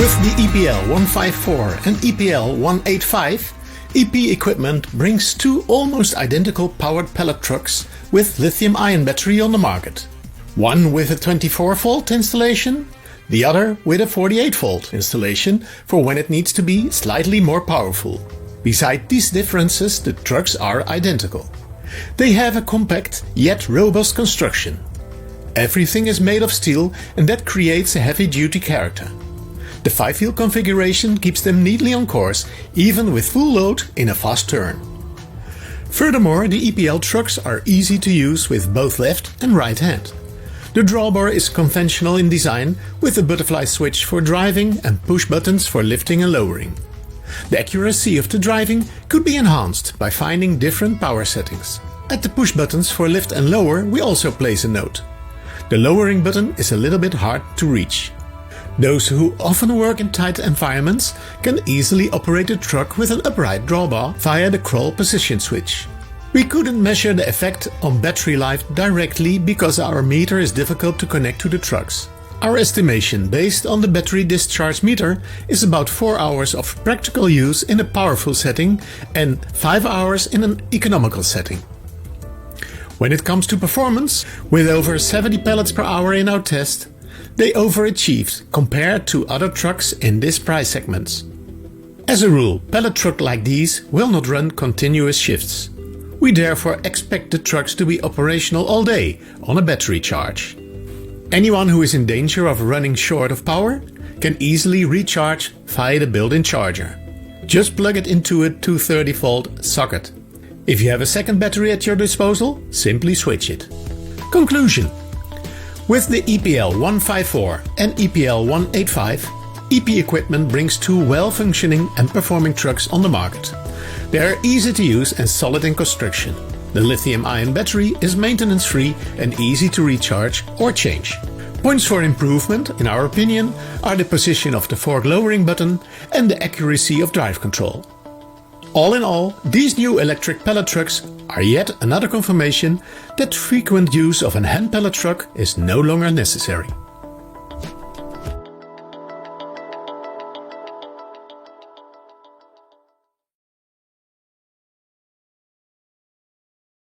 With the EPL154 and EPL185, EP Equipment brings two almost identical powered pallet trucks with lithium-ion battery on the market. One with a 24-volt installation, the other with a 48-volt installation for when it needs to be slightly more powerful. Beside these differences, the trucks are identical. They have a compact yet robust construction. Everything is made of steel and that creates a heavy-duty character. The 5-wheel configuration keeps them neatly on course, even with full load in a fast turn. Furthermore, the EPL trucks are easy to use with both left and right hand. The drawbar is conventional in design, with a butterfly switch for driving and push buttons for lifting and lowering. The accuracy of the driving could be enhanced by finding different power settings. At the push buttons for lift and lower we also place a note. The lowering button is a little bit hard to reach. Those who often work in tight environments can easily operate the truck with an upright drawbar via the crawl position switch. We couldn't measure the effect on battery life directly because our meter is difficult to connect to the trucks. Our estimation based on the battery discharge meter is about 4 hours of practical use in a powerful setting and 5 hours in an economical setting. When it comes to performance, with over 70 pallets per hour in our test, they overachieved compared to other trucks in this price segments. As a rule, pallet trucks like these will not run continuous shifts. We therefore expect the trucks to be operational all day on a battery charge. Anyone who is in danger of running short of power can easily recharge via the built-in charger. Just plug it into a 230-volt socket. If you have a second battery at your disposal, simply switch it. Conclusion: with the EPL154 and EPL185, EP Equipment brings two well-functioning and performing trucks on the market. They are easy to use and solid in construction. The lithium-ion battery is maintenance-free and easy to recharge or change. Points for improvement, in our opinion, are the position of the fork lowering button and the accuracy of drive control. All in all, these new electric pallet trucks are yet another confirmation that frequent use of a hand pallet truck is no longer necessary.